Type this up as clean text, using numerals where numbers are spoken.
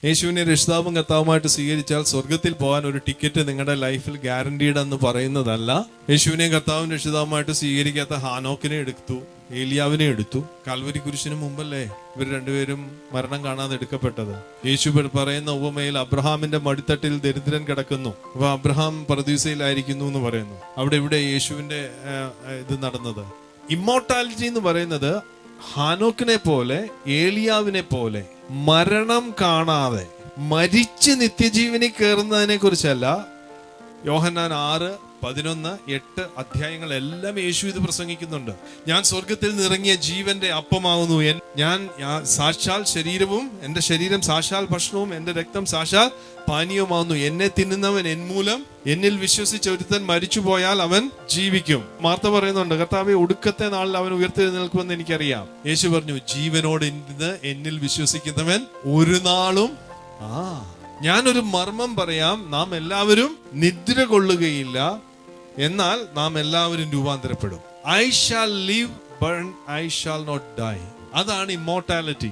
യേശുവിനെ രക്ഷിതാവും കർത്താവുമായിട്ട് സ്വീകരിച്ചാൽ സ്വർഗത്തിൽ പോകാൻ ഒരു ടിക്കറ്റ് നിങ്ങളുടെ ലൈഫിൽ ഗ്യാരണ്ടീഡ് എന്ന് പറയുന്നതല്ല. യേശുവിനെ കർത്താവും രക്ഷിതാവുമായിട്ട് സ്വീകരിക്കാത്ത ഹാനോക്കിനെ എടുത്തു, ഏലിയാവിനെ എടുത്തു. കാൽവരി കുരിശിന് മുമ്പല്ലേ ഇവർ രണ്ടുപേരും മരണം കാണാതെ എടുക്കപ്പെട്ടത്. യേശു പറയുന്ന ഉപമയിൽ അബ്രഹാമിന്റെ മടിത്തട്ടിൽ ദരിദ്രൻ കിടക്കുന്നു. അപ്പൊ അബ്രഹാം പറുദീസയിലായിരിക്കുന്നു എന്ന് പറയുന്നു. അവിടെ ഇവിടെ യേശുവിന്റെ ഇത് നടന്നത്. ഇമ്മോർട്ടാലിറ്റി എന്ന് പറയുന്നത് ഹാനോക്കിനെ പോലെ ഏലിയാവിനെ പോലെ മരണം കാണാതെ മരിച്ച് നിത്യജീവനിൽ കയറുന്നതിനെ കുറിച്ചല്ല. യോഹന്നാൻ 6, 11, 8 അധ്യായങ്ങളെല്ലാം യേശു ഇത് പ്രസംഗിക്കുന്നുണ്ട്. ഞാൻ സ്വർഗത്തിൽ നിറങ്ങിയ ജീവന്റെ അപ്പമാകുന്നു, ഞാൻ സാക്ഷാൽ ശരീരവും, എന്റെ ശരീരം സാക്ഷാൽ ഭക്ഷണവും, എന്റെ രക്തം സാക്ഷാൽ പാനീയമാകുന്നു. എന്നെ തിന്നുന്നവൻ എന്മൂലം എന്നിൽ വിശ്വസിച്ച ഒരുത്തൻ മരിച്ചു പോയാൽ അവൻ ജീവിക്കും. മാർത്ത പറയുന്നുണ്ട്, കർത്താവേ, ഒടുക്കത്തെ നാളിൽ അവൻ ഉയർത്തെഴുന്നേൽക്കുമെന്ന് എനിക്കറിയാം. യേശു പറഞ്ഞു, ജീവനോട് എന്നിൽ വിശ്വസിക്കുന്നവൻ ഒരു നാളും ഞാനൊരു മർമ്മം പറയാം, നാം എല്ലാവരും നിദ്ര കൊള്ളുകയില്ല, എന്നാൽ നാം എല്ലാവരും രൂപാന്തരപ്പെടും. I shall live but I shall not die. അതാണ് ഇമ്മോർട്ടാലിറ്റി.